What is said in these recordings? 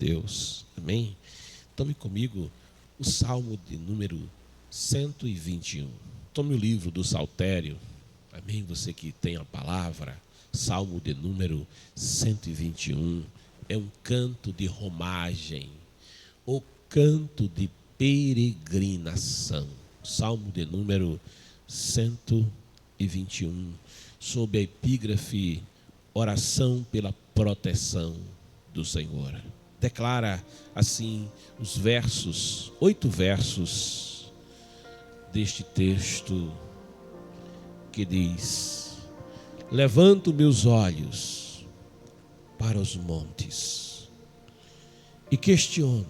Deus. Amém? Tome comigo o Salmo de número 121. Tome o livro do Saltério. Amém? Você que tem a palavra. Salmo de número 121. É um canto de romagem. O canto de peregrinação. Salmo de número 121. Sob a epígrafe oração pela proteção do Senhor. Declara assim os versos, 8 versos deste texto que diz: levanto meus olhos para os montes e questiono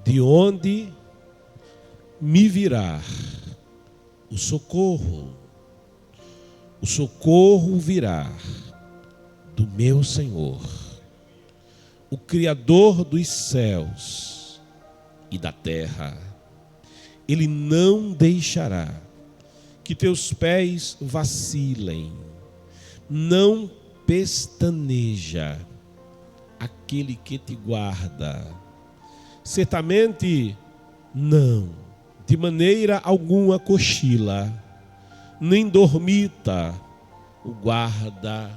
de onde me virá o socorro. O socorro virá do meu Senhor, o Criador dos céus e da terra. Ele não deixará que teus pés vacilem, não pestaneja aquele que te guarda. Certamente não, de maneira alguma cochila, nem dormita o guarda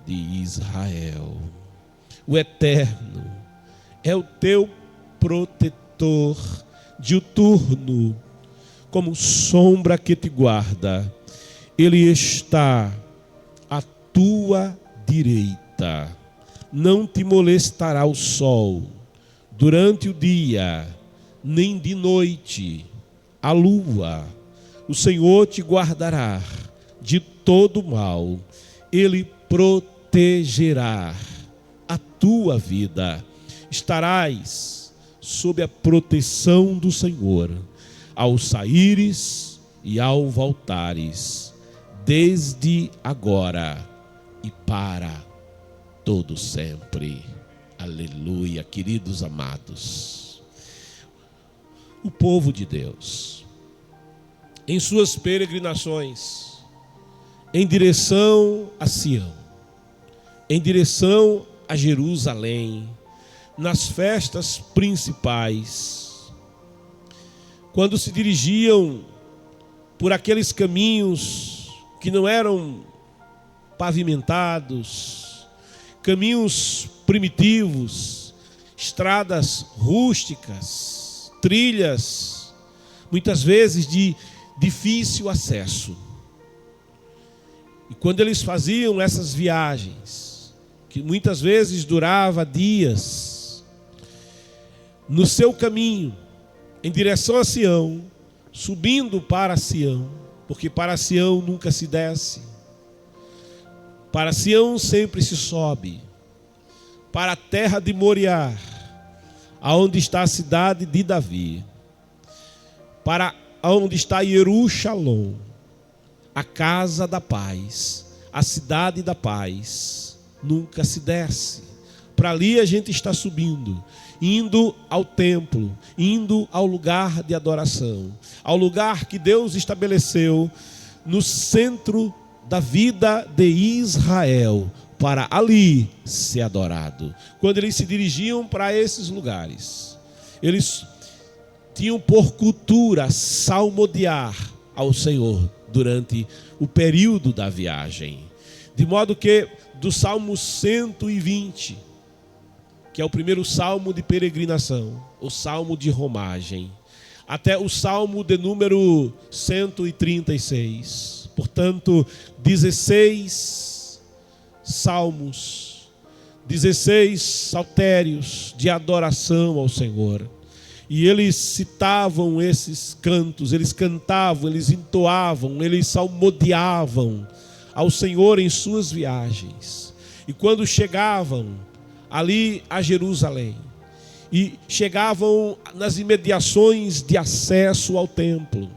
de Israel. O Eterno é o teu protetor diuturno, como sombra que te guarda. Ele está à tua direita. Não te molestará o sol durante o dia, nem de noite a lua. O Senhor te guardará de todo mal. Ele protegerá a tua vida. Estarás sob a proteção do Senhor, ao saíres e ao voltares, desde agora e para todo sempre. Aleluia, queridos amados. O povo de Deus, em suas peregrinações, em direção a Sião, em direção a Jerusalém, nas festas principais, quando se dirigiam por aqueles caminhos que não eram pavimentados, caminhos primitivos, estradas rústicas, trilhas, muitas vezes de difícil acesso. E quando eles faziam essas viagens, que muitas vezes durava dias, no seu caminho, em direção a Sião, subindo para Sião, porque para Sião nunca se desce, para Sião sempre se sobe, para a terra de Moriá, aonde está a cidade de Davi, para onde está Jerusalém, a casa da paz, a cidade da paz, nunca se desce. Para ali a gente está subindo, indo ao templo, indo ao lugar de adoração, ao lugar que Deus estabeleceu no centro da vida de Israel, para ali ser adorado. Quando eles se dirigiam para esses lugares, eles tinham por cultura salmodiar ao Senhor durante o período da viagem. De modo que do Salmo 120, que é o primeiro salmo de peregrinação, o salmo de romagem, até o salmo de número 136, portanto, 16 salmos, 16 saltérios de adoração ao Senhor. E eles citavam esses cantos, eles cantavam, eles entoavam, eles salmodiavam ao Senhor em suas viagens. E quando chegavam ali a Jerusalém, e chegavam nas imediações de acesso ao templo,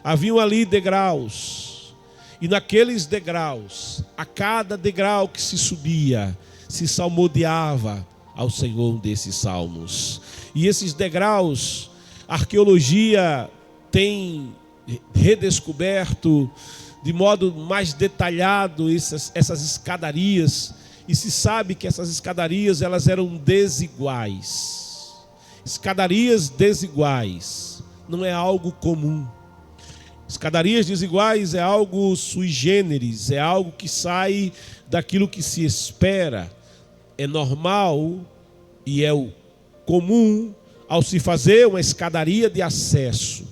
haviam ali degraus, e naqueles degraus, a cada degrau que se subia, se salmodiava ao Senhor desses salmos. E esses degraus, a arqueologia tem redescoberto de modo mais detalhado essas escadarias e se sabe que essas escadarias elas eram desiguais. Escadarias desiguais não é algo comum. Escadarias desiguais é algo sui generis, é algo que sai daquilo que se espera. É normal e é o comum ao se fazer uma escadaria de acesso,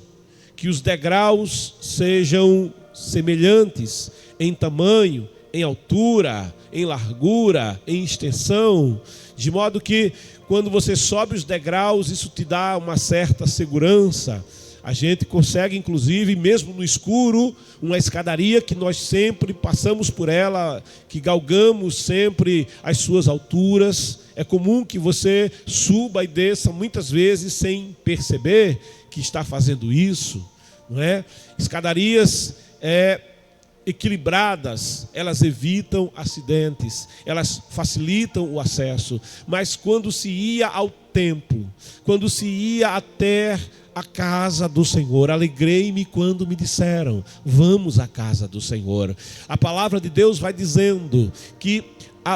que os degraus sejam semelhantes em tamanho, em altura, em largura, em extensão, de modo que quando você sobe os degraus, isso te dá uma certa segurança. A gente consegue, inclusive, mesmo no escuro, uma escadaria que nós sempre passamos por ela, que galgamos sempre as suas alturas. É comum que você suba e desça muitas vezes sem perceber que está fazendo isso, não é? Escadarias equilibradas, elas evitam acidentes, elas facilitam o acesso. Mas quando se ia ao templo, quando se ia até a casa do Senhor, alegrei-me quando me disseram: vamos à casa do Senhor. A palavra de Deus vai dizendo que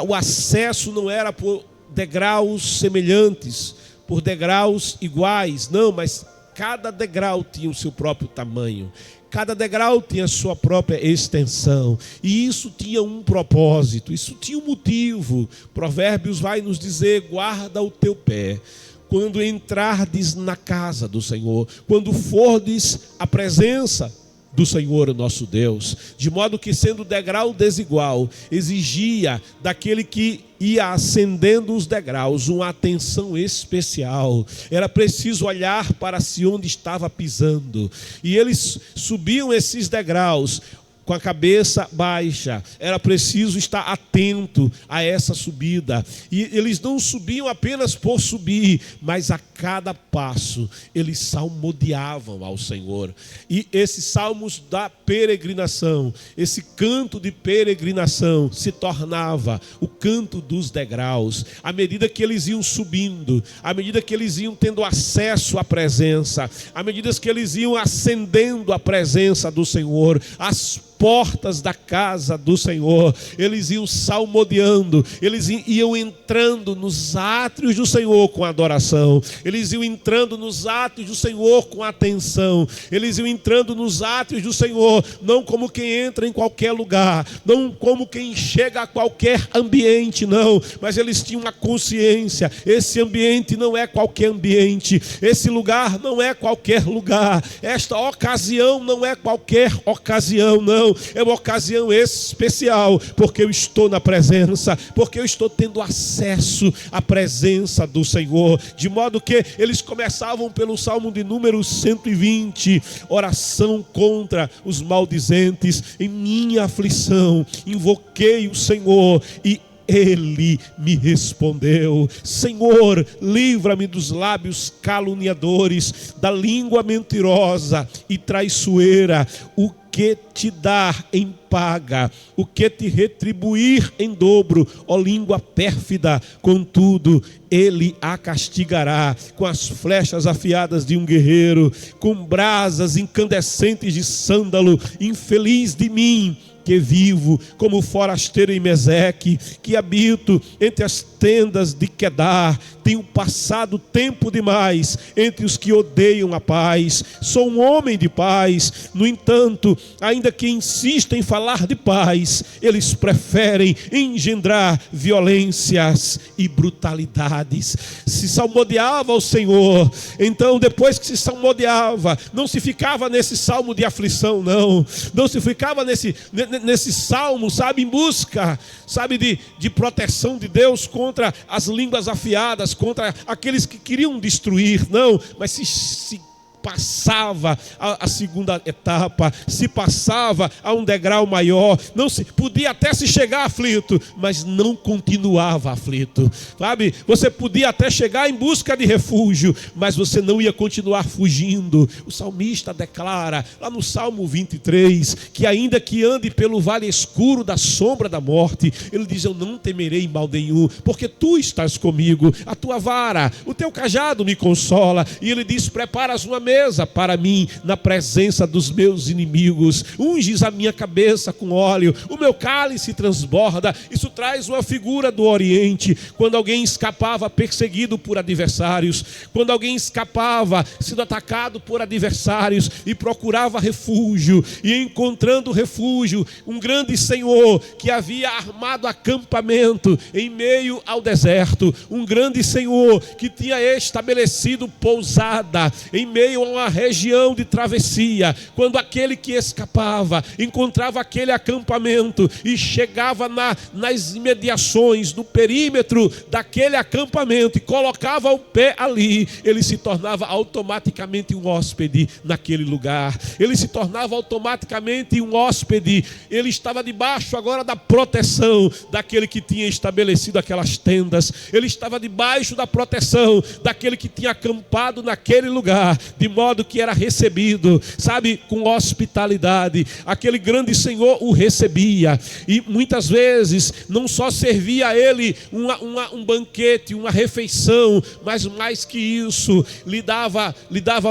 o acesso não era por degraus semelhantes, por degraus iguais, não, mas cada degrau tinha o seu próprio tamanho, cada degrau tinha a sua própria extensão, e isso tinha um propósito, isso tinha um motivo. Provérbios vai nos dizer: guarda o teu pé quando entrardes na casa do Senhor, quando fordes à presença do Senhor nosso Deus. De modo que, sendo degrau desigual, exigia daquele que ia ascendendo os degraus uma atenção especial. Era preciso olhar para si onde estava pisando, e eles subiam esses degraus com a cabeça baixa. Era preciso estar atento a essa subida. E eles não subiam apenas por subir, mas a cada passo eles salmodiavam ao Senhor. E esses salmos da peregrinação, esse canto de peregrinação, se tornava o canto dos degraus. À medida que eles iam subindo, à medida que eles iam tendo acesso à presença, à medida que eles iam ascendendo à presença do Senhor, as portas da casa do Senhor, eles iam salmodiando, eles iam entrando nos átrios do Senhor com adoração, eles iam entrando nos átrios do Senhor com atenção, eles iam entrando nos átrios do Senhor, não como quem entra em qualquer lugar, não como quem chega a qualquer ambiente, não, mas eles tinham uma consciência: esse ambiente não é qualquer ambiente, esse lugar não é qualquer lugar, esta ocasião não é qualquer ocasião, não, é uma ocasião especial, porque eu estou na presença, porque eu estou tendo acesso à presença do Senhor. De modo que eles começavam pelo Salmo de número 120, oração contra os maldizentes. Em minha aflição invoquei o Senhor e Ele me respondeu. Senhor, livra-me dos lábios caluniadores, da língua mentirosa e traiçoeira. O que te dar em paga, o que te retribuir em dobro, ó língua pérfida, contudo ele a castigará com as flechas afiadas de um guerreiro, com brasas incandescentes de sândalo. Infeliz de mim, que vivo como forasteiro em Meseque, que habito entre as tendas de Quedar, tenho passado tempo demais entre os que odeiam a paz. Sou um homem de paz, no entanto, ainda que insistem em falar de paz, eles preferem engendrar violências e brutalidades. Se salmodiava ao Senhor, então depois que se salmodiava, não se ficava nesse salmo de aflição, não se ficava nesse salmo, sabe, em busca, sabe, de proteção de Deus contra as línguas afiadas, contra aqueles que queriam destruir, não, mas se passava a segunda etapa, se passava a um degrau maior, não se podia até se chegar aflito, mas não continuava aflito, sabe? Você podia até chegar em busca de refúgio, mas você não ia continuar fugindo. O salmista declara lá no Salmo 23 que ainda que ande pelo vale escuro da sombra da morte, ele diz: eu não temerei mal nenhum, porque tu estás comigo, a tua vara, o teu cajado me consola. E ele diz: preparas uma mesa mesa para mim na presença dos meus inimigos. Unges a minha cabeça com óleo, o meu cálice transborda. Isso traz uma figura do Oriente, quando alguém escapava perseguido por adversários, quando alguém escapava sendo atacado por adversários e procurava refúgio, e encontrando refúgio, um grande Senhor que havia armado acampamento em meio ao deserto, um grande Senhor que tinha estabelecido pousada em meio a uma região de travessia. Quando aquele que escapava encontrava aquele acampamento e chegava nas imediações, no perímetro daquele acampamento e colocava o pé ali, ele se tornava automaticamente um hóspede naquele lugar. Ele se tornava automaticamente um hóspede. Ele estava debaixo agora da proteção daquele que tinha estabelecido aquelas tendas. Ele estava debaixo da proteção daquele que tinha acampado naquele lugar, de modo que era recebido, sabe, com hospitalidade. Aquele grande Senhor o recebia, e muitas vezes não só servia a ele um banquete, uma refeição, mas mais que isso, lhe dava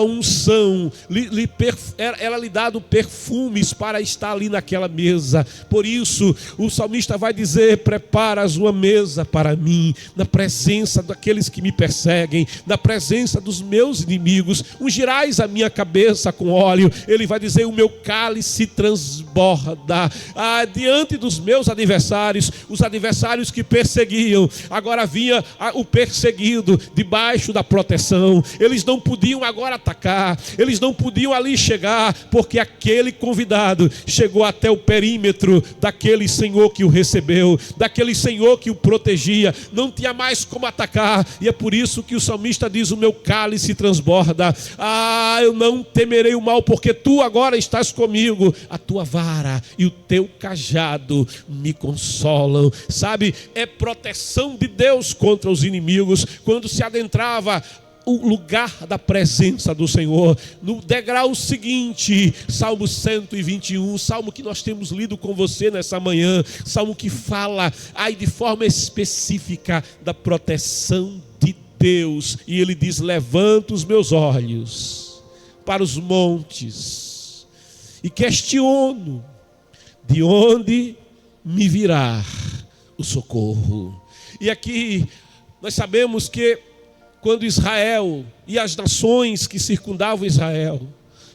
unção, era lhe dado perfumes para estar ali naquela mesa. Por isso o salmista vai dizer: preparas uma mesa para mim na presença daqueles que me perseguem, na presença dos meus inimigos, ungirás a minha cabeça com óleo. Ele vai dizer: o meu cálice transborda. Diante dos meus adversários, os adversários que perseguiam, agora vinha o perseguido debaixo da proteção. Eles não podiam agora atacar, eles não podiam ali chegar, porque aquele convidado chegou até o perímetro daquele Senhor que o recebeu, daquele Senhor que o protegia. Não tinha mais como atacar, e é por isso que o salmista diz: o meu cálice transborda. Eu não temerei o mal, porque tu agora estás comigo, a tua vara e o teu cajado me consolam. Sabe, é proteção de Deus contra os inimigos. Quando se adentrava o lugar da presença do Senhor, no degrau seguinte, Salmo 121, salmo que nós temos lido com você nessa manhã, salmo que fala de forma específica da proteção de Deus. E ele diz: levanto os meus olhos para os montes e questiono, de onde me virá o socorro? E aqui nós sabemos que quando Israel e as nações que circundavam Israel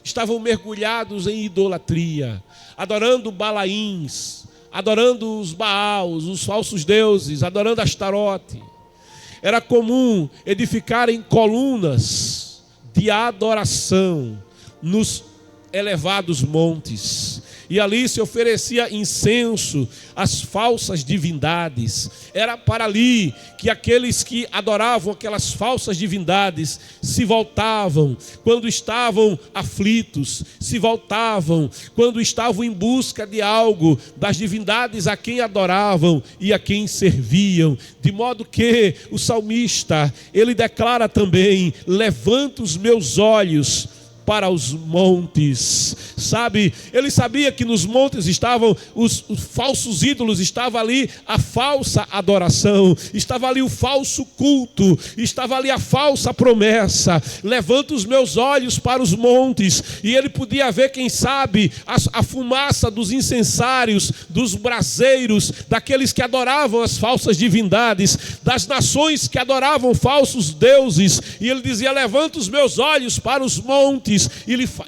estavam mergulhados em idolatria, adorando Balaíns, adorando os Baals, os falsos deuses, adorando Astarote, era comum edificarem colunas de adoração nos elevados montes, e ali se oferecia incenso às falsas divindades. Era para ali que aqueles que adoravam aquelas falsas divindades se voltavam quando estavam aflitos, se voltavam quando estavam em busca de algo das divindades a quem adoravam e a quem serviam. De modo que o salmista, ele declara também: levanto os meus olhos para os montes. Sabe, ele sabia que nos montes estavam os falsos ídolos, estava ali a falsa adoração, estava ali o falso culto, estava ali a falsa promessa. Levanto os meus olhos para os montes, e ele podia ver, quem sabe, a fumaça dos incensários, dos braseiros, daqueles que adoravam as falsas divindades, das nações que adoravam falsos deuses. E ele dizia: levanto os meus olhos para os montes.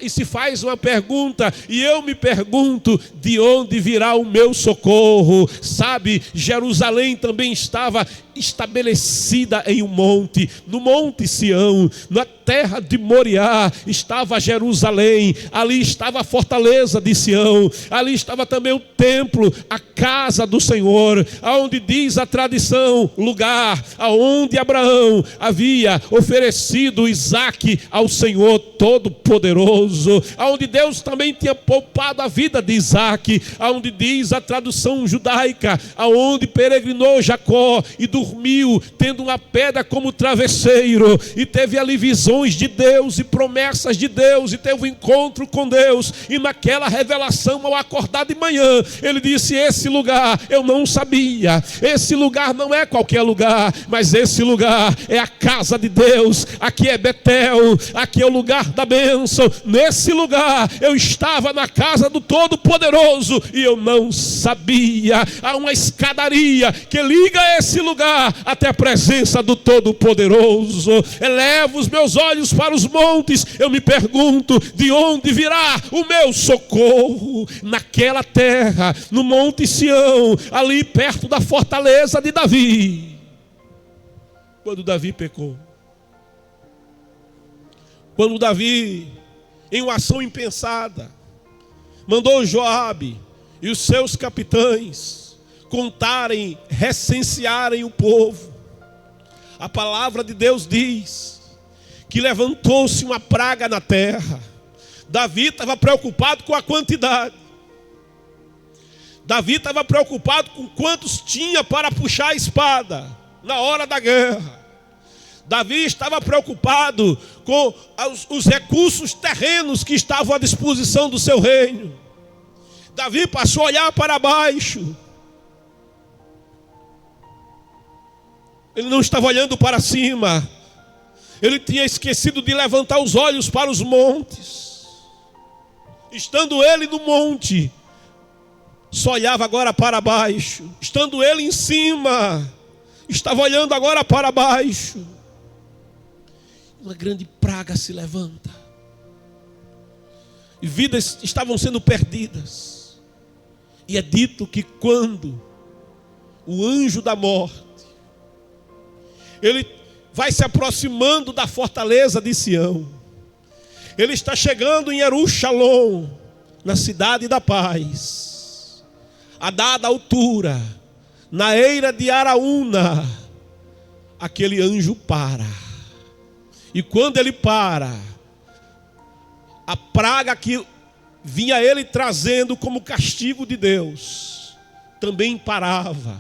E se faz uma pergunta, e eu me pergunto: de onde virá o meu socorro? Sabe, Jerusalém também estava estabelecida em um monte, no Monte Sião, na terra de Moriá, estava Jerusalém. Ali estava a fortaleza de Sião, ali estava também o templo, a casa do Senhor, aonde diz a tradição, lugar aonde Abraão havia oferecido Isaque ao Senhor Todo-Poderoso, aonde Deus também tinha poupado a vida de Isaque, aonde diz a tradução judaica, aonde peregrinou Jacó e dormiu, tendo uma pedra como travesseiro, e teve ali visões de Deus e promessas de Deus, e teve um encontro com Deus. E naquela revelação, ao acordar de manhã, ele disse: esse lugar eu não sabia, esse lugar não é qualquer lugar, mas esse lugar é a casa de Deus, aqui é Betel, aqui é o lugar da bênção, bênção. Nesse lugar eu estava na casa do Todo-Poderoso e eu não sabia. Há uma escadaria que liga esse lugar até a presença do Todo-Poderoso. Elevo os meus olhos para os montes, eu me pergunto: de onde virá o meu socorro? Naquela terra, no Monte Sião, ali perto da fortaleza de Davi. Quando Davi pecou, quando Davi, em uma ação impensada, mandou Joabe e os seus capitães contarem, recensearem o povo, a palavra de Deus diz que levantou-se uma praga na terra. Davi estava preocupado com a quantidade. Davi estava preocupado com quantos tinha para puxar a espada na hora da guerra. Davi estava preocupado com os recursos terrenos que estavam à disposição do seu reino. Davi passou a olhar para baixo. Ele não estava olhando para cima. Ele tinha esquecido de levantar os olhos para os montes. Estando ele no monte, só olhava agora para baixo. Estando ele em cima, estava olhando agora para baixo. Uma grande praga se levanta. E vidas estavam sendo perdidas. E é dito que quando o anjo da morte, ele vai se aproximando da fortaleza de Sião, ele está chegando em Jerusalém, na cidade da paz, a dada altura, na eira de Araúna, aquele anjo para. E quando ele para, a praga que vinha ele trazendo como castigo de Deus, também parava,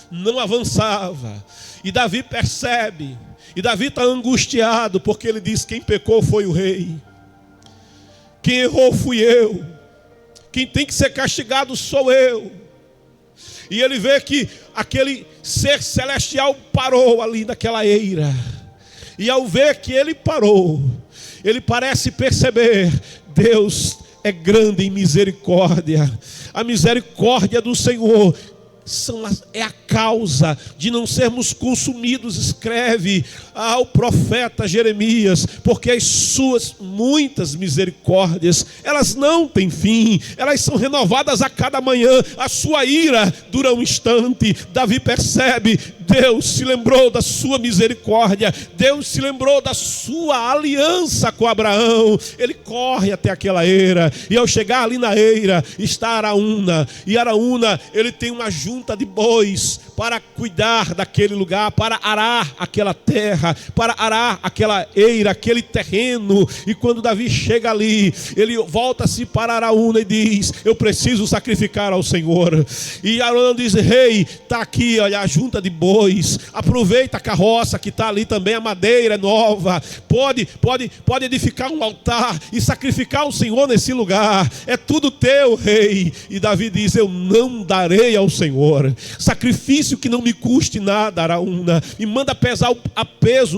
não avançava. E Davi percebe, e Davi está angustiado, porque ele diz: quem pecou foi o rei, quem errou fui eu, quem tem que ser castigado sou eu. E ele vê que aquele ser celestial parou ali naquela eira. E ao ver que ele parou, ele parece perceber: Deus é grande em misericórdia. A misericórdia do Senhor é a causa de não sermos consumidos. Escreve ao profeta Jeremias: porque as suas muitas misericórdias, elas não têm fim, elas são renovadas a cada manhã. A sua ira dura um instante. Davi percebe: Deus se lembrou da sua misericórdia, Deus se lembrou da sua aliança com Abraão. Ele corre até aquela eira, e ao chegar ali na eira está Araúna. E Araúna, ele tem uma junta de bois para cuidar daquele lugar, para arar aquela terra, para arar aquela eira, aquele terreno. E quando Davi chega ali, ele volta-se para Araúna e diz: eu preciso sacrificar ao Senhor. E Araúna diz: rei, está aqui, olha, a junta de bois, aproveita a carroça que está ali também, a madeira é nova, pode edificar um altar e sacrificar ao Senhor nesse lugar, é tudo teu, rei. E Davi diz: eu não darei ao Senhor sacrifício que não me custe nada, Araúna. E manda pesar o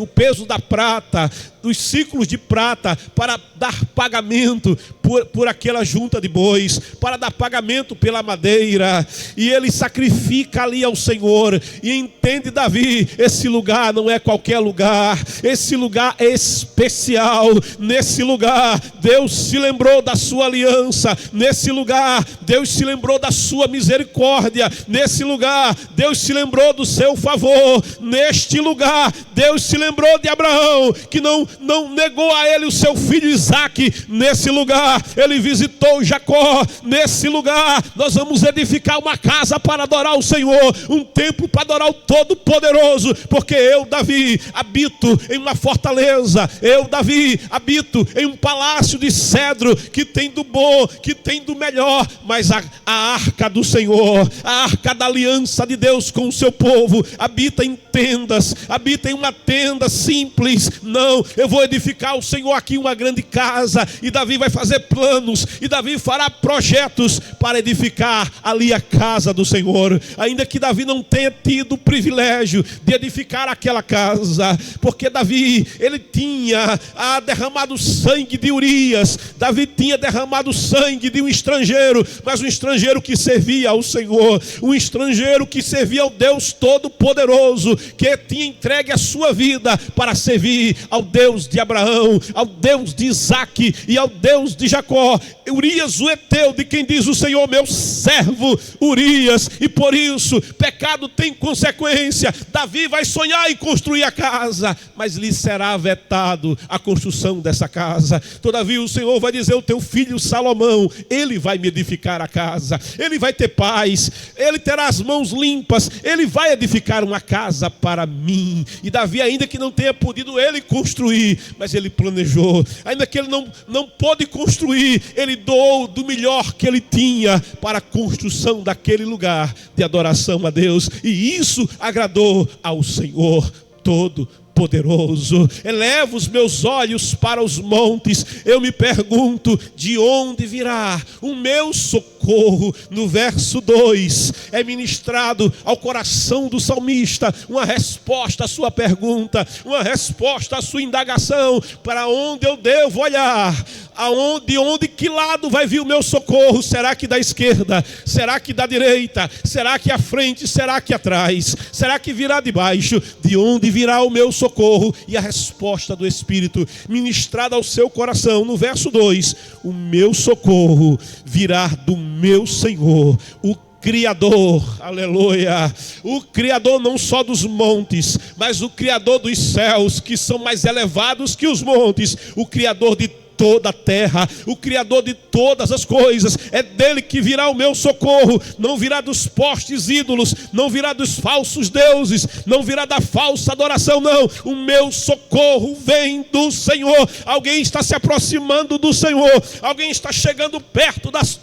peso da prata, dos ciclos de prata, para dar pagamento por aquela junta de bois, para dar pagamento pela madeira. E ele sacrifica ali ao Senhor. E entende Davi: esse lugar não é qualquer lugar, esse lugar é especial. Nesse lugar Deus se lembrou da sua aliança, nesse lugar Deus se lembrou da sua misericórdia, nesse lugar Deus se lembrou do seu favor, neste lugar Deus se lembrou de Abraão, que não negou a ele o seu filho Isaque. Nesse lugar ele visitou Jacó. Nesse lugar nós vamos edificar uma casa para adorar o Senhor, um templo para adorar o Todo-Poderoso, porque eu, Davi, habito em uma fortaleza, eu, Davi, habito em um palácio de cedro, que tem do bom, que tem do melhor. Mas a arca do Senhor, a arca da aliança de Deus com o seu povo, habita em tendas, habita em uma tenda simples. Não, eu vou edificar ao Senhor aqui uma grande casa. E Davi vai fazer planos, e Davi fará projetos para edificar ali a casa do Senhor. Ainda que Davi não tenha tido o privilégio de edificar aquela casa, porque Davi, ele tinha derramado sangue de Urias, Davi tinha derramado sangue de um estrangeiro, mas um estrangeiro que servia ao Senhor, um estrangeiro que servia ao Deus Todo-Poderoso, que tinha entregue a sua vida para servir ao Deus de Abraão, ao Deus de Isaque e ao Deus de Jacó. Urias o heteu, de quem diz o Senhor, meu servo Urias, e por isso pecado tem consequência. Davi vai sonhar em construir a casa, mas lhe será vetado a construção dessa casa. Todavia o Senhor vai dizer: o teu filho Salomão, ele vai me edificar a casa, ele vai ter paz, ele terá as mãos limpas, ele vai edificar uma casa para mim. E Davi, ainda que não tenha podido ele construir, mas ele planejou. Ainda que ele não pôde construir, ele doou do melhor que ele tinha para a construção daquele lugar de adoração a Deus. E isso agradou ao Senhor Todo-Poderoso. Elevo os meus olhos para os montes, eu me pergunto: de onde virá o meu socorro? No verso 2 é ministrado ao coração do salmista uma resposta à sua pergunta, uma resposta à sua indagação: para onde eu devo olhar? De onde, que lado vai vir o meu socorro? Será que da esquerda? Será que da direita? Será que à frente? Será que atrás? Será que virá de baixo? De onde virá o meu socorro? E a resposta do Espírito ministrada ao seu coração no verso 2: o meu socorro virá do meu Senhor, o Criador, aleluia, o Criador não só dos montes, mas o Criador dos céus, que são mais elevados que os montes, o Criador de toda a terra, o Criador de todas as coisas. É dele que virá o meu socorro. Não virá dos postes ídolos, não virá dos falsos deuses, não virá da falsa adoração, não. O meu socorro vem do Senhor. Alguém está se aproximando do Senhor, alguém está chegando perto das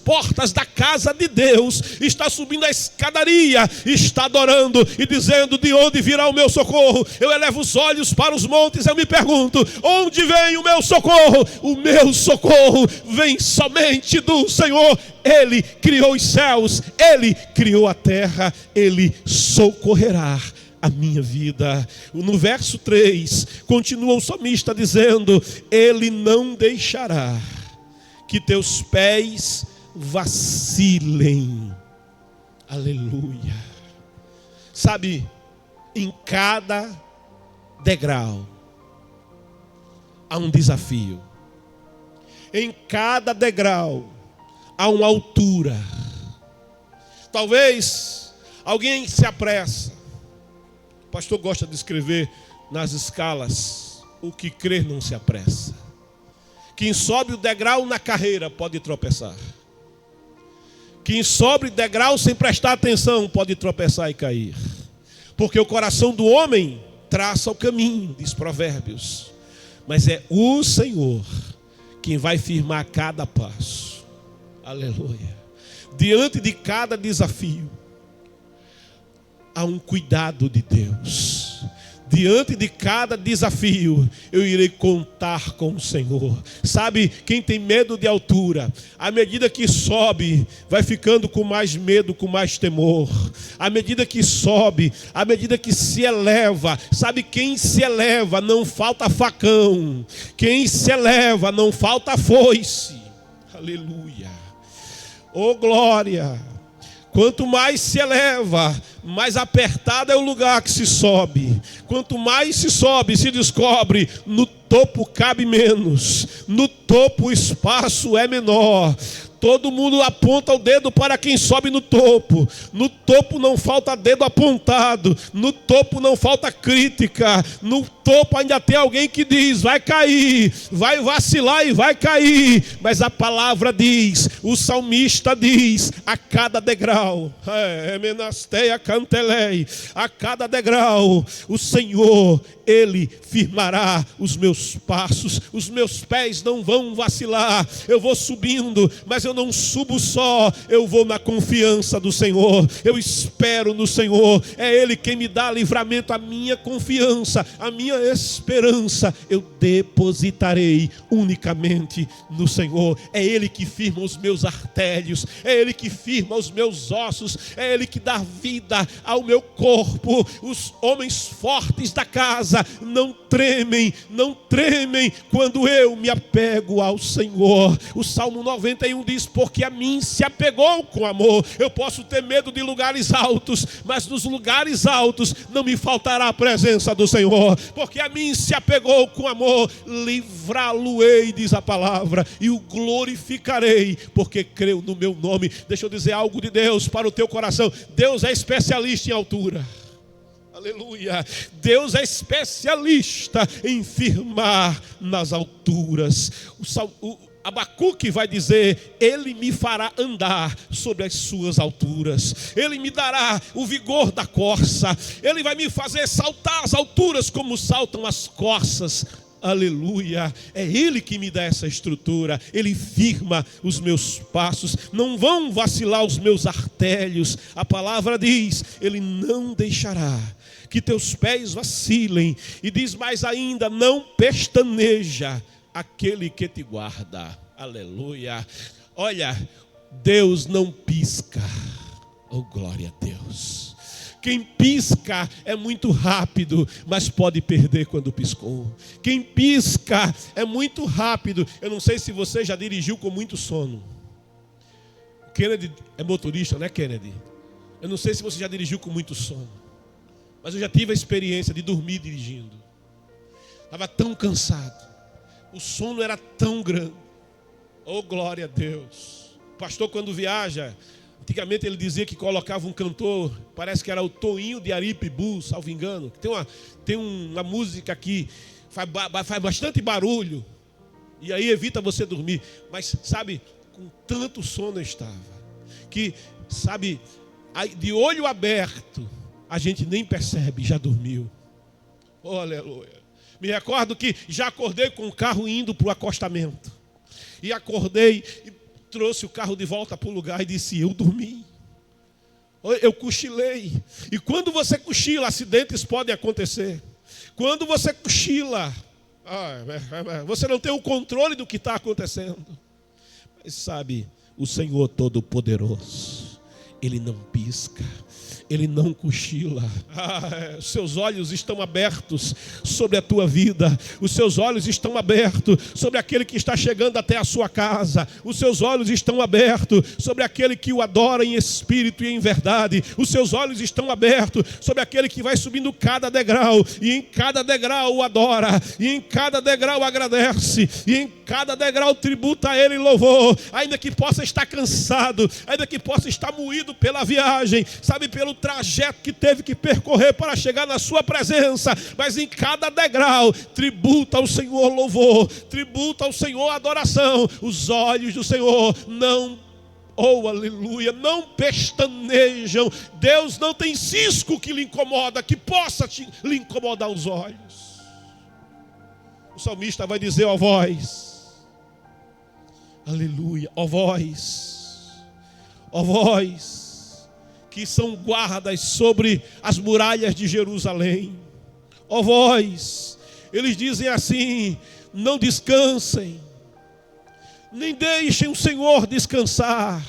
portas da casa de Deus, está subindo a escadaria, está adorando e dizendo: de onde virá o meu socorro? Eu elevo os olhos para os montes, eu me pergunto: onde vem o meu socorro? O meu socorro vem somente do Senhor. Ele criou os céus, ele criou a terra, ele socorrerá a minha vida. No verso 3, continua o salmista dizendo: ele não deixará que teus pés vacilem. Aleluia. Sabe, em cada degrau há um desafio. Em cada degrau há uma altura. Talvez alguém se apressa. O pastor gosta de escrever nas escalas: o que crer não se apressa. Quem sobe o degrau na carreira pode tropeçar. Quem sobe o degrau sem prestar atenção pode tropeçar e cair. Porque o coração do homem traça o caminho, diz Provérbios. Mas é o Senhor quem vai firmar cada passo. Aleluia. Diante de cada desafio há um cuidado de Deus. Diante de cada desafio eu irei contar com o Senhor. Sabe, quem tem medo de altura, à medida que sobe, vai ficando com mais medo, com mais temor. À medida que sobe, à medida que se eleva, sabe, quem se eleva não falta facão. Quem se eleva não falta foice. Aleluia. Oh glória. Quanto mais se eleva, mais apertado é o lugar que se sobe. Quanto mais se sobe, se descobre: no topo cabe menos, no topo o espaço é menor. Todo mundo aponta o dedo para quem sobe no topo. No topo não falta dedo apontado. No topo não falta crítica. No topo ainda tem alguém que diz: vai cair, vai vacilar e vai cair. Mas a palavra diz, o salmista diz: a cada degrau, a cada degrau, o Senhor, Ele firmará os meus passos. Os meus pés não vão vacilar. Eu vou subindo, mas eu eu não subo só, eu vou na confiança do Senhor, eu espero no Senhor, é Ele quem me dá livramento. A minha confiança, a minha esperança, eu depositarei unicamente no Senhor. É Ele que firma os meus artérios, é Ele que firma os meus ossos, é Ele que dá vida ao meu corpo. Os homens fortes da casa não tremem quando eu me apego ao Senhor. O Salmo 91 diz: porque a mim se apegou com amor. Eu posso ter medo de lugares altos, mas nos lugares altos não me faltará a presença do Senhor, porque a mim se apegou com amor. Livrá-lo-ei, diz a palavra, e o glorificarei, porque creu no meu nome. Deixa eu dizer algo de Deus para o teu coração: Deus é especialista em altura. Aleluia. Deus é especialista em firmar nas alturas. O Abacuque vai dizer: Ele me fará andar sobre as suas alturas, Ele me dará o vigor da corça, Ele vai me fazer saltar as alturas como saltam as corças. Aleluia, é Ele que me dá essa estrutura, Ele firma os meus passos, não vão vacilar os meus artérios. A palavra diz: Ele não deixará que teus pés vacilem, e diz mais ainda: não pestaneja aquele que te guarda. Aleluia. Olha, Deus não pisca. Oh, glória a Deus. Quem pisca é muito rápido, mas pode perder quando piscou. Quem pisca é muito rápido. Eu não sei se você já dirigiu com muito sono. Kennedy é motorista, né, Kennedy? Eu não sei se você já dirigiu com muito sono, mas eu já tive a experiência de dormir dirigindo. Estava tão cansado, o sono era tão grande. Oh, glória a Deus. O pastor, quando viaja, antigamente ele dizia que colocava um cantor, parece que era o Toinho de Aripibu, salvo engano. Tem uma música que faz bastante barulho, e aí evita você dormir. Mas sabe, com tanto sono eu estava, que sabe, de olho aberto, a gente nem percebe, já dormiu. Oh, aleluia. Me recordo que já acordei com o carro indo para o acostamento. E acordei e trouxe o carro de volta para o lugar e disse: eu dormi. Eu cochilei. E quando você cochila, acidentes podem acontecer. Quando você cochila, você não tem o controle do que está acontecendo. Mas sabe, o Senhor Todo-Poderoso, Ele não pisca, Ele não cochila. Os seus olhos estão abertos sobre a tua vida. Os seus olhos estão abertos sobre aquele que está chegando até a sua casa. Os seus olhos estão abertos sobre aquele que o adora em espírito e em verdade. Os seus olhos estão abertos sobre aquele que vai subindo cada degrau, e em cada degrau o adora, e em cada degrau agradece, e em cada degrau tributa a Ele louvor. Ainda que possa estar cansado, ainda que possa estar moído pela viagem, sabe, pelo trajeto que teve que percorrer para chegar na sua presença, mas em cada degrau tributa ao Senhor louvor, tributa ao Senhor adoração. Os olhos do Senhor não, oh aleluia, não pestanejam. Deus não tem cisco que lhe incomoda, que possa lhe incomodar os olhos. O salmista vai dizer: ó vós, aleluia, ó vós que são guardas sobre as muralhas de Jerusalém, ó vós, eles dizem assim: não descansem, nem deixem o Senhor descansar.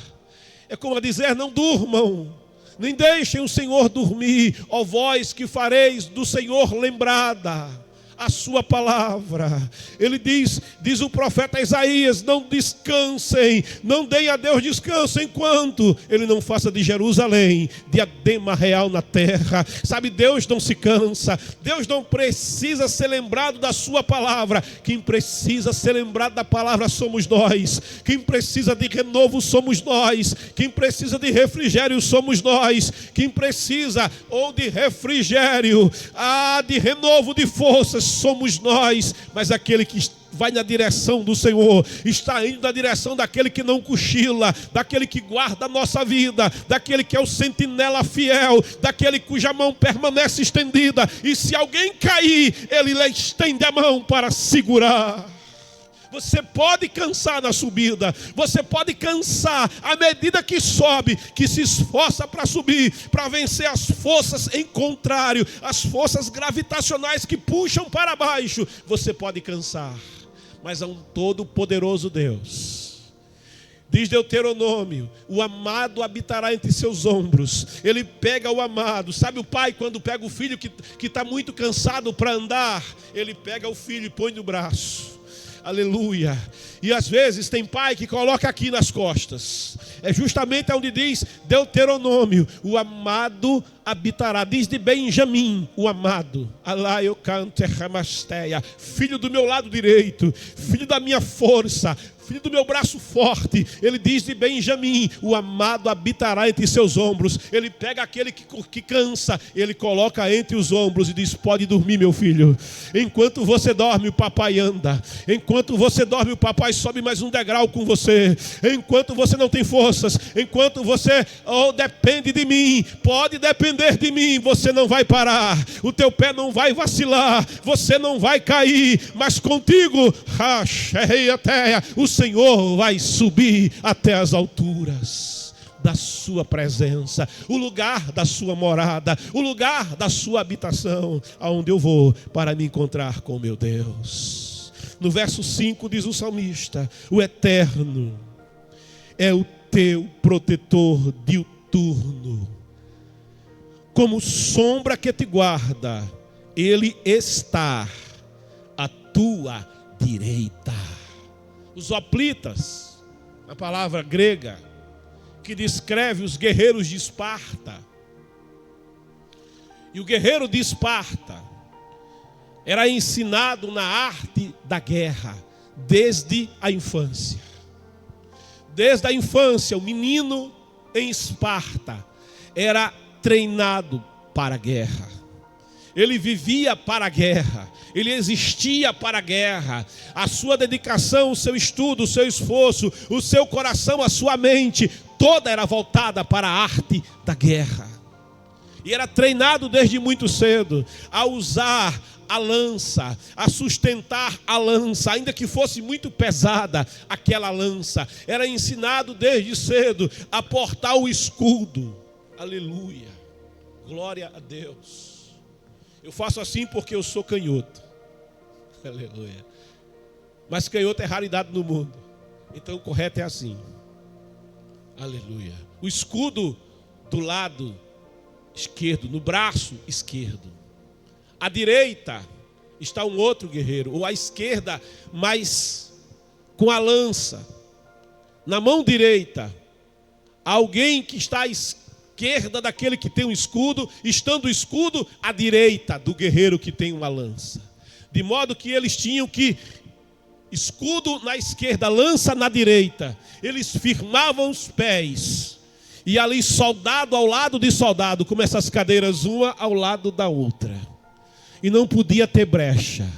É como a dizer: não durmam, nem deixem o Senhor dormir. Ó vós que fareis do Senhor lembrada a sua palavra. Ele diz o profeta Isaías: não descansem, não deem a Deus descanso enquanto Ele não faça de Jerusalém diadema real na terra. Sabe, Deus não se cansa, Deus não precisa ser lembrado da sua palavra. Quem precisa ser lembrado da palavra somos nós. Quem precisa de renovo somos nós. Quem precisa de refrigério somos nós. Quem precisa ou de refrigério, de renovo de forças, somos nós. Mas aquele que vai na direção do Senhor está indo na direção daquele que não cochila, daquele que guarda a nossa vida, daquele que é o sentinela fiel, daquele cuja mão permanece estendida, e se alguém cair, ele lhe estende a mão para segurar. Você pode cansar na subida, você pode cansar à medida que sobe, que se esforça para subir, para vencer as forças em contrário, as forças gravitacionais que puxam para baixo. Você pode cansar, mas há um todo-poderoso Deus. Diz Deuteronômio: o amado habitará entre seus ombros. Ele pega o amado. Sabe o pai quando pega o filho que está muito cansado para andar? Ele pega o filho e põe no braço. Aleluia. E às vezes tem pai que coloca aqui nas costas. É justamente onde diz Deuteronômio: o amado habitará. Diz de Benjamim, o amado. Alá eu canto erramasteia. Filho do meu lado direito, filho da minha força, filho do meu braço forte. Ele diz de Benjamim: o amado habitará entre seus ombros. Ele pega aquele que cansa, ele coloca entre os ombros e diz: pode dormir, meu filho. Enquanto você dorme, o papai anda. Enquanto você dorme, o papai sobe mais um degrau com você. Enquanto você não tem forças, enquanto você depende de mim, pode depender de mim, você não vai parar, o teu pé não vai vacilar, você não vai cair, mas contigo o Senhor vai subir até as alturas da sua presença, o lugar da sua morada, o lugar da sua habitação, aonde eu vou para me encontrar com meu Deus. No verso 5 diz o salmista: o Eterno é o teu protetor diuturno, como sombra que te guarda, ele está à tua direita. Os hoplitas, a palavra grega que descreve os guerreiros de Esparta. E o guerreiro de Esparta era ensinado na arte da guerra desde a infância. Desde a infância, o menino em Esparta era treinado para a guerra. Ele vivia para a guerra, ele existia para a guerra. A sua dedicação, o seu estudo, o seu esforço, o seu coração, a sua mente, toda era voltada para a arte da guerra. E era treinado desde muito cedo a usar a lança, a sustentar a lança, ainda que fosse muito pesada aquela lança. Era ensinado desde cedo a portar o escudo. Aleluia, glória a Deus. Eu faço assim porque eu sou canhoto. Aleluia. Mas canhoto é raridade no mundo, então o correto é assim. Aleluia. O escudo do lado esquerdo, no braço esquerdo. À direita está um outro guerreiro, ou à esquerda, mas com a lança. Na mão direita, alguém que está à esquerda daquele que tem um escudo, estando o escudo à direita do guerreiro que tem uma lança. De modo que eles tinham que, escudo na esquerda, lança na direita. Eles firmavam os pés. E ali soldado ao lado de soldado, como essas cadeiras, uma ao lado da outra. E não podia ter brecha.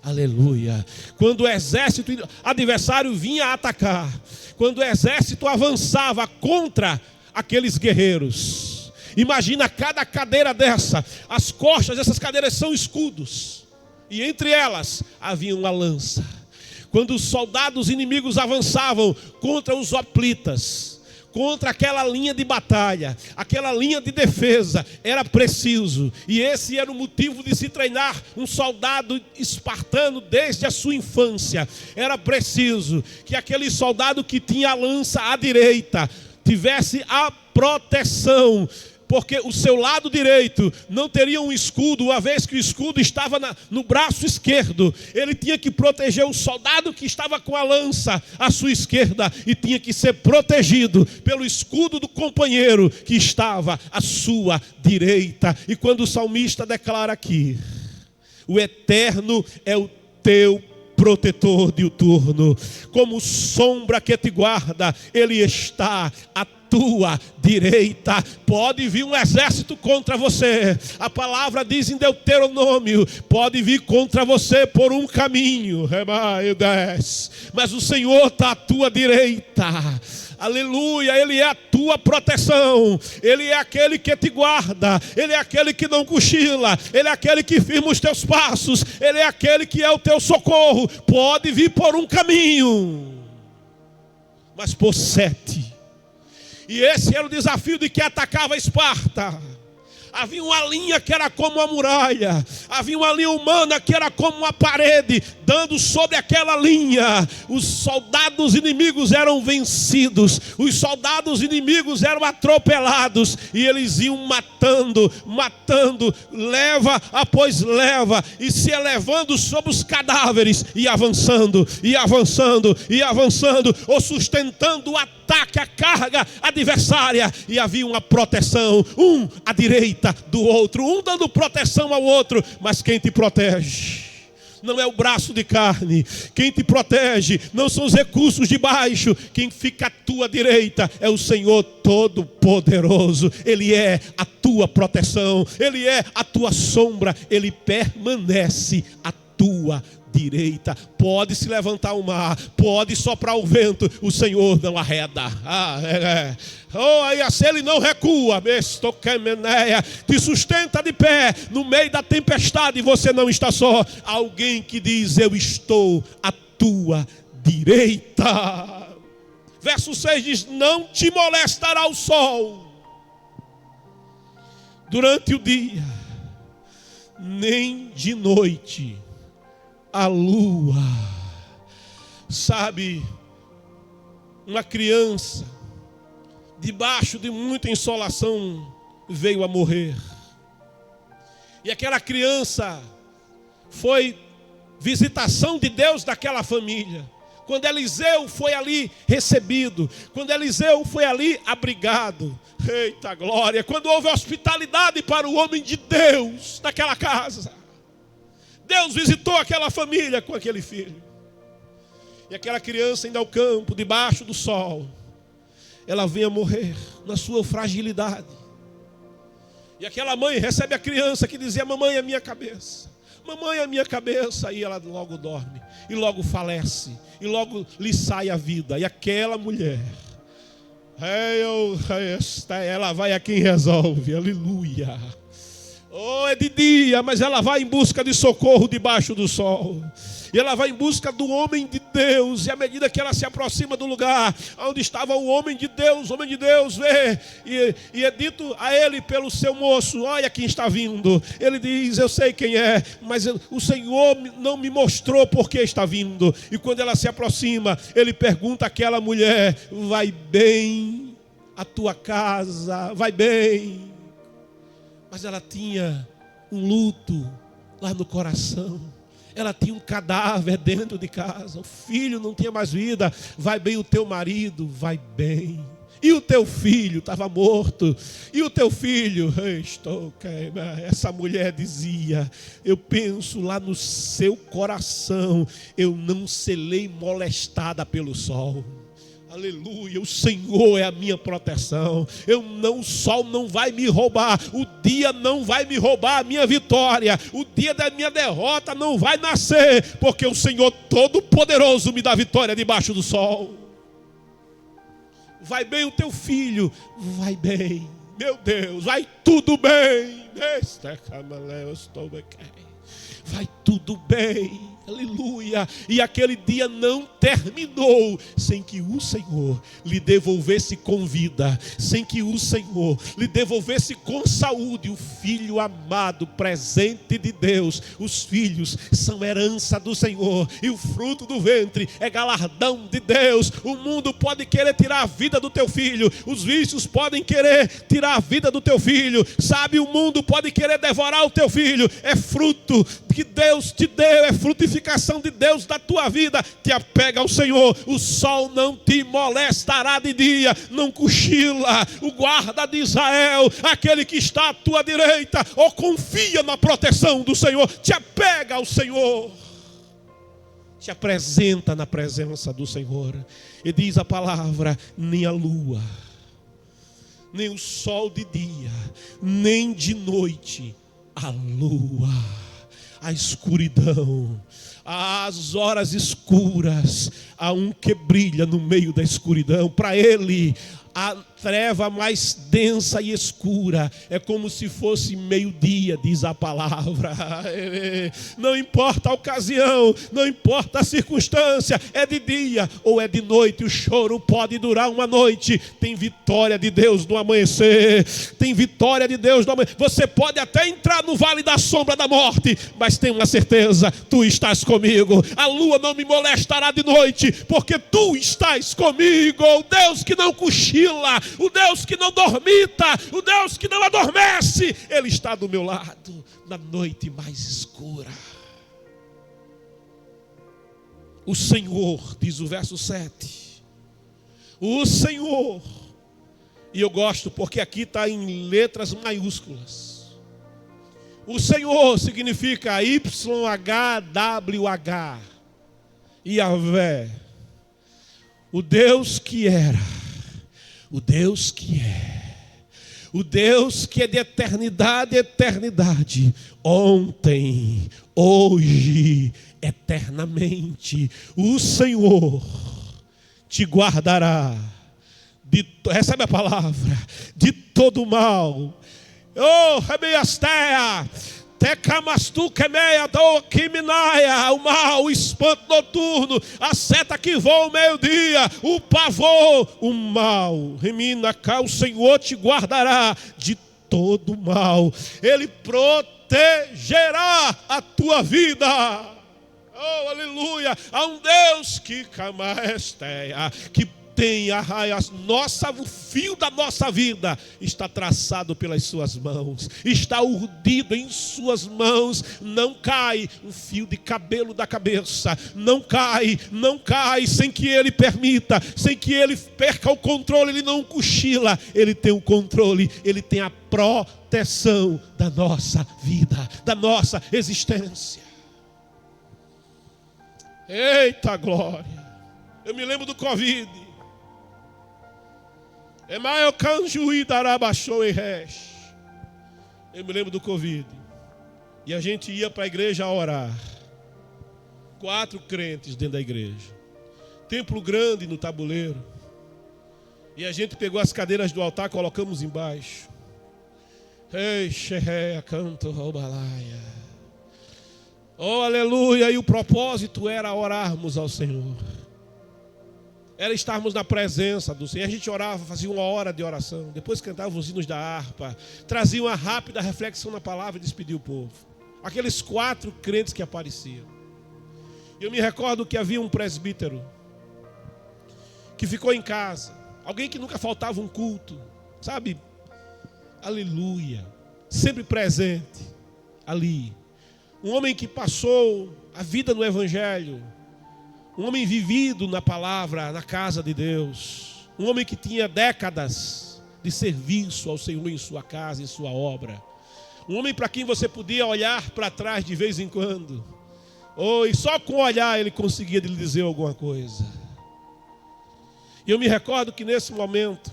Aleluia. Quando o exército adversário vinha atacar, quando o exército avançava contra aqueles guerreiros, imagina cada cadeira dessa, as costas dessas cadeiras são escudos, e entre elas havia uma lança. Quando os soldados inimigos avançavam contra os hoplitas, contra aquela linha de batalha, aquela linha de defesa, era preciso, e esse era o motivo de se treinar um soldado espartano desde a sua infância. Era preciso que aquele soldado que tinha a lança à direita tivesse a proteção, porque o seu lado direito não teria um escudo, uma vez que o escudo estava no braço esquerdo. Ele tinha que proteger o soldado que estava com a lança à sua esquerda, e tinha que ser protegido pelo escudo do companheiro que estava à sua direita. E quando o salmista declara aqui: o Eterno é o teu protetor diuturno, como sombra que te guarda, ele está à tua direita. Pode vir um exército contra você, a palavra diz em Deuteronômio, pode vir contra você por um caminho, mas o Senhor está à tua direita. aleluia, Ele é a tua proteção, Ele é aquele que te guarda, Ele é aquele que não cochila, Ele é aquele que firma os teus passos, Ele é aquele que é o teu socorro. Pode vir por um caminho, mas por 7. E esse era o desafio de que atacava Esparta. Havia uma linha que era como uma muralha, havia uma linha humana que era como uma parede, dando sobre aquela linha, os soldados inimigos eram vencidos, os soldados inimigos eram atropelados, e eles iam matando, leva após leva, e se elevando sobre os cadáveres, e avançando, ou sustentando o ataque, a carga adversária, e havia uma proteção, um à direita do outro, um dando proteção ao outro. Mas quem te protege não é o braço de carne, quem te protege não são os recursos de baixo, quem fica à tua direita é o Senhor Todo-Poderoso. Ele é a tua proteção, Ele é a tua sombra, Ele permanece à tua direita. Pode se levantar o mar, pode soprar o vento, o Senhor não arreda. Se Ele não recua, te sustenta de pé no meio da tempestade, e você não está só. Alguém que diz: eu estou à tua direita. Verso 6 diz: não te molestará o sol durante o dia, nem de noite a lua. Sabe, uma criança debaixo de muita insolação veio a morrer, e aquela criança foi visitação de Deus daquela família. Quando Eliseu foi ali recebido, quando Eliseu foi ali abrigado, eita glória, quando houve hospitalidade para o homem de Deus naquela casa, Deus visitou aquela família com aquele filho. E aquela criança indo ao campo, debaixo do sol, ela vem a morrer na sua fragilidade. E aquela mãe recebe a criança que dizia: mamãe, a minha cabeça, mamãe, a minha cabeça. E ela logo dorme, e logo falece, e logo lhe sai a vida. E aquela mulher, ela vai a quem resolve, aleluia. É de dia, mas ela vai em busca de socorro debaixo do sol. E ela vai em busca do homem de Deus. E à medida que ela se aproxima do lugar onde estava o homem de Deus vê. E é dito a ele pelo seu moço: olha quem está vindo. Ele diz: eu sei quem é, mas o Senhor não me mostrou por que está vindo. E quando ela se aproxima, ele pergunta àquela mulher: vai bem a tua casa? Vai bem? Mas ela tinha um luto lá no coração. Ela tinha um cadáver dentro de casa. O filho não tinha mais vida. Vai bem o teu marido? Vai bem. E o teu filho estava morto. E o teu filho? Essa mulher dizia: eu penso lá no seu coração, eu não serei molestada pelo sol. Aleluia, o Senhor é a minha proteção. O sol não vai me roubar, o dia não vai me roubar a minha vitória, o dia da minha derrota não vai nascer, porque o Senhor Todo-Poderoso me dá vitória debaixo do sol. Vai bem o teu filho? Vai bem, meu Deus, vai tudo bem. Vai tudo bem, aleluia. E aquele dia não terminou sem que o Senhor lhe devolvesse com vida, sem que o Senhor lhe devolvesse com saúde o filho amado, presente de Deus. Os filhos são herança do Senhor, e o fruto do ventre é galardão de Deus. O mundo pode querer tirar a vida do teu filho, os vícios podem querer tirar a vida do teu filho, sabe, o mundo pode querer devorar o teu filho. É fruto que Deus te deu, é frutificação de Deus da tua vida. Te apega ao Senhor, o sol não te molestará de dia, não cochila o guarda de Israel, aquele que está à tua direita. Confia na proteção do Senhor, te apega ao Senhor, te apresenta na presença do Senhor. E diz a palavra: nem a lua, nem o sol de dia, nem de noite a lua. A escuridão, Às horas escuras, há um que brilha no meio da escuridão. Para ele, a treva mais densa e escura é como se fosse meio-dia, diz a palavra. Não importa a ocasião, não importa a circunstância, é de dia ou é de noite, o choro pode durar uma noite. Tem vitória de Deus no amanhecer, tem vitória de Deus no amanhecer. Você pode até entrar no vale da sombra da morte, mas tem uma certeza: tu estás comigo. A lua não me molestará de noite, porque tu estás comigo. O Deus que não cochila, o Deus que não dormita, o Deus que não adormece, Ele está do meu lado na noite mais escura. O Senhor, diz o verso 7, o Senhor, e eu gosto porque aqui está em letras maiúsculas. O Senhor significa YHWH, Yahvé, o Deus que era, o Deus que é, o Deus que é de eternidade a eternidade, ontem, hoje, eternamente. O Senhor te guardará, recebe a palavra, de todo mal. Oh, Rebeastea, Tecamastu Kemeia, Doquiminaia, o mal, o espanto noturno, a seta que voa ao meio-dia, o pavor, o mal. Remina cá, o Senhor te guardará de todo mal. Ele protegerá a tua vida. Oh, aleluia! Há um Deus que camaesteia, que tem a nossa, o fio da nossa vida está traçado pelas suas mãos, está urdido em suas mãos, não cai um fio de cabelo da cabeça, não cai sem que Ele permita, sem que Ele perca o controle. Ele não cochila, Ele tem o controle, Ele tem a proteção da nossa vida, da nossa existência. Eita glória! Eu me lembro do Covid. Eu me lembro do Covid. E a gente ia para a igreja a orar. 4 crentes dentro da igreja. Templo grande no tabuleiro. E a gente pegou as cadeiras do altar, colocamos embaixo. Ei, xerreia, canto, roubalaia. Oh, aleluia. E o propósito era orarmos ao Senhor. Era estarmos na presença do Senhor. A gente orava, fazia 1 hora de oração. Depois cantava os hinos da harpa. Trazia uma rápida reflexão na palavra e despedia o povo. Aqueles 4 crentes que apareciam. Eu me recordo que havia um presbítero que ficou em casa. Alguém que nunca faltava um culto. Sabe? Aleluia. Sempre presente ali. Um homem que passou a vida no Evangelho. Um homem vivido na palavra, na casa de Deus. Um homem que tinha décadas de serviço ao Senhor em sua casa, em sua obra. Um homem para quem você podia olhar para trás de vez em quando. Oh, e só com olhar ele conseguia lhe dizer alguma coisa. E eu me recordo que nesse momento,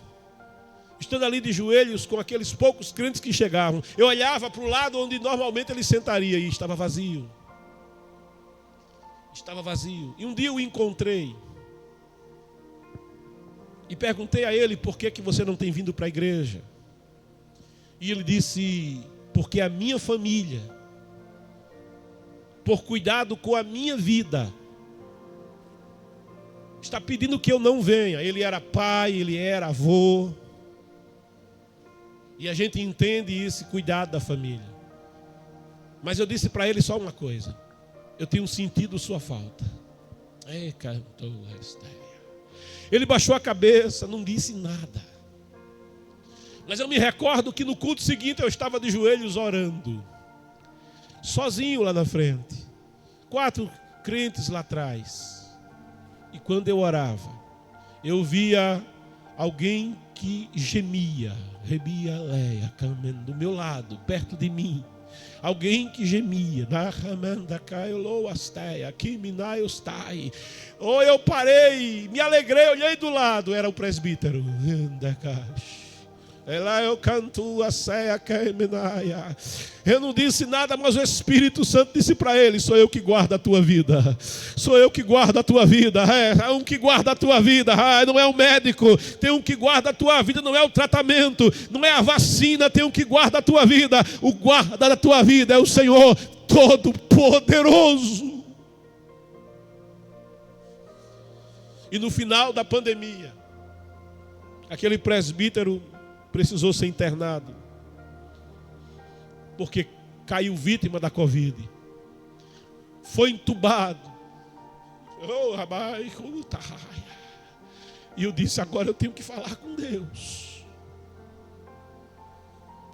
estando ali de joelhos com aqueles poucos crentes que chegavam, eu olhava para o lado onde normalmente ele sentaria e estava vazio. Estava vazio. E um dia eu o encontrei e perguntei a ele: por que você não tem vindo para a igreja? E ele disse: porque a minha família, por cuidado com a minha vida, está pedindo que eu não venha. Ele era pai, ele era avô. E a gente entende esse cuidado da família. Mas eu disse para ele só uma coisa: eu tenho sentido sua falta. Ele baixou a cabeça, não disse nada. Mas eu me recordo que no culto seguinte eu estava de joelhos orando. Sozinho lá na frente. 4 crentes lá atrás. E quando eu orava, eu via alguém que gemia. Rebia Leia, do meu lado, perto de mim. Alguém que gemia. Oh, eu parei, me alegrei, olhei do lado, era o presbítero. Eu canto a ceia queimenaia. Eu não disse nada, mas o Espírito Santo disse para ele: sou eu que guardo a tua vida. Sou eu que guardo a tua vida. É um que guarda a tua vida. Não é o médico. Tem um que guarda a tua vida. Não é o tratamento. Não é a vacina. Tem um que guarda a tua vida. O guarda da tua vida é o Senhor Todo-Poderoso. E no final da pandemia, aquele presbítero precisou ser internado, porque caiu vítima da Covid. Foi entubado. E eu disse: agora eu tenho que falar com Deus.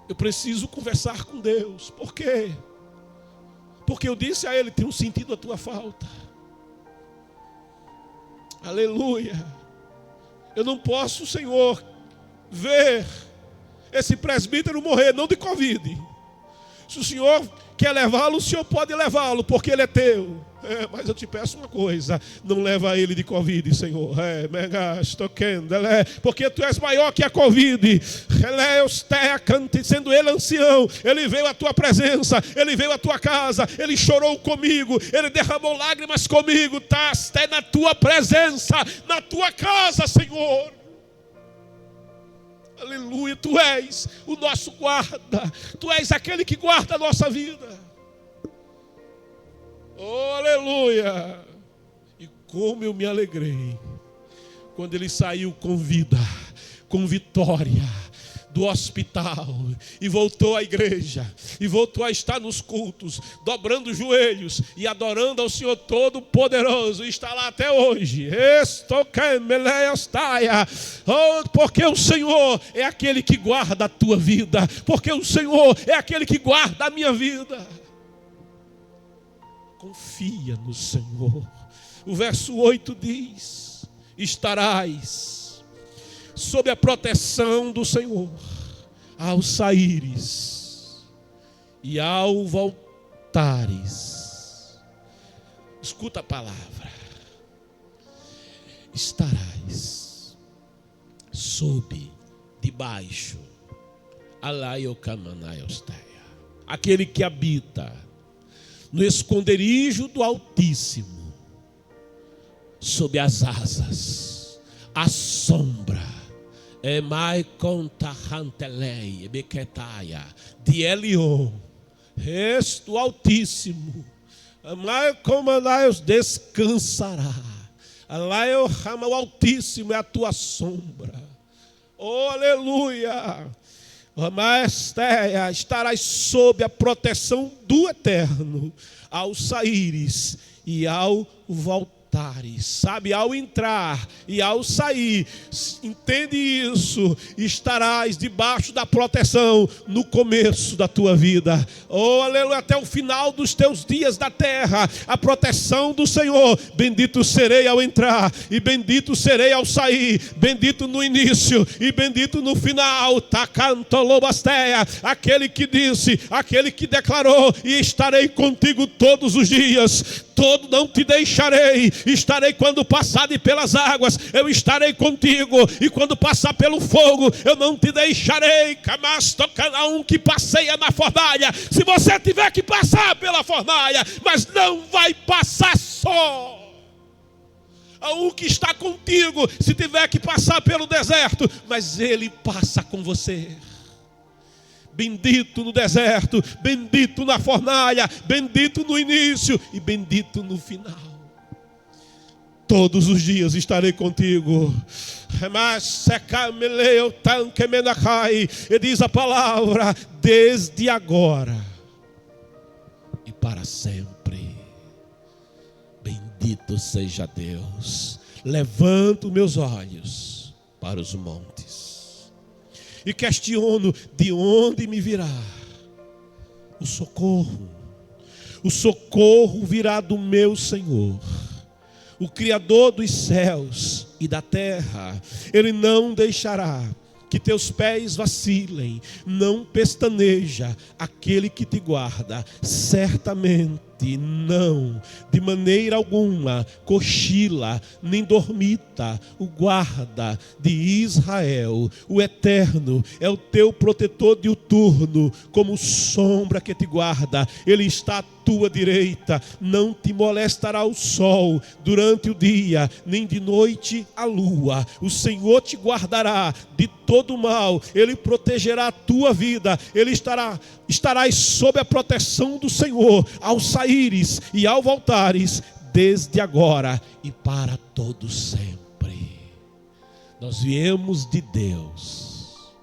Eu preciso conversar com Deus. Por quê? Porque eu disse a ele: tenho sentido a tua falta. Aleluia. Eu não posso, Senhor, ver esse presbítero morrer, não de Covid. Se o Senhor quer levá-lo, o Senhor pode levá-lo, porque ele é teu. Mas eu te peço uma coisa: não leva ele de Covid, Senhor. Porque tu és maior que a Covid. Sendo ele ancião, ele veio à tua presença, ele veio à tua casa, ele chorou comigo, ele derramou lágrimas comigo. Está até na tua presença, na tua casa, Senhor. Aleluia, tu és o nosso guarda. Tu és aquele que guarda a nossa vida. Oh, aleluia. E como eu me alegrei quando ele saiu com vida, com vitória do hospital, e voltou à igreja, e voltou a estar nos cultos, dobrando os joelhos e adorando ao Senhor Todo-Poderoso. E está lá até hoje. Porque o Senhor é aquele que guarda a tua vida. Porque o Senhor é aquele que guarda a minha vida. Confia no Senhor. O verso 8 diz: estarás sob a proteção do Senhor ao saíres e ao voltares. Escuta a palavra. Estarás sob, debaixo, aquele que habita no esconderijo do Altíssimo, sob as asas, a sombra de Elion, do Altíssimo, descansará. O Altíssimo é a tua sombra. Oh, aleluia. Estarás sob a proteção do Eterno ao saíres e ao voltares. Sabe, ao entrar e ao sair, entende isso, estarás debaixo da proteção no começo da tua vida. Oh, aleluia, até o final dos teus dias da terra, a proteção do Senhor. Bendito serei ao entrar e bendito serei ao sair, bendito no início e bendito no final. Tacantolobasteia, aquele que disse, aquele que declarou: e estarei contigo todos os dias, não te deixarei. Estarei quando passar pelas águas, eu estarei contigo, e quando passar pelo fogo, eu não te deixarei. Cada um que passeia na fornalha, se você tiver que passar pela fornalha, mas não vai passar só. Há um que está contigo, se tiver que passar pelo deserto, mas ele passa com você. Bendito no deserto, bendito na fornalha, bendito no início e bendito no final. Todos os dias estarei contigo. E diz a palavra: desde agora e para sempre. Bendito seja Deus. Levanto meus olhos para os montes e questiono: de onde me virá o socorro? O socorro virá do meu Senhor, o Criador dos céus e da terra. Ele não deixará que teus pés vacilem, não pestaneja aquele que te guarda. Certamente noite não, de maneira alguma, cochila, nem dormita, o guarda de Israel, o Eterno, é o teu protetor diuturno, como sombra que te guarda, ele está à tua direita, não te molestará o sol durante o dia, nem de noite a lua, o Senhor te guardará de todo mal, ele protegerá a tua vida, estarás sob a proteção do Senhor, ao saíres e ao voltares, desde agora e para todo sempre. Nós viemos de Deus,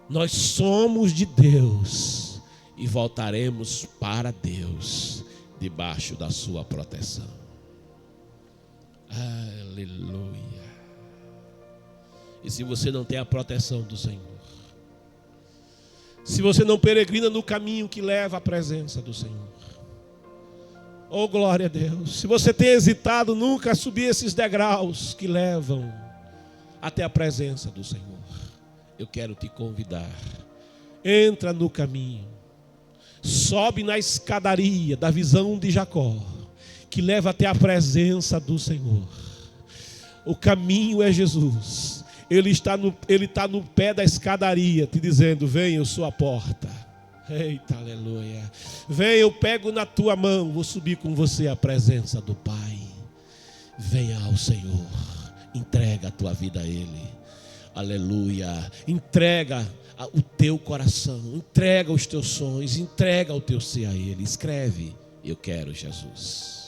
nós somos de Deus, e voltaremos para Deus, debaixo da sua proteção. Aleluia. E se você não tem a proteção do Senhor, se você não peregrina no caminho que leva à presença do Senhor, oh glória a Deus, se você tem hesitado nunca a subir esses degraus que levam até a presença do Senhor, eu quero te convidar, entra no caminho, sobe na escadaria da visão de Jacó, que leva até a presença do Senhor. O caminho é Jesus. Ele está no pé da escadaria, te dizendo: vem, eu sou a porta. Eita, aleluia. Vem, eu pego na tua mão, vou subir com você à presença do Pai. Venha ao Senhor, entrega a tua vida a Ele. Aleluia. Entrega o teu coração, entrega os teus sonhos, entrega o teu ser a Ele. Escreve: eu quero Jesus.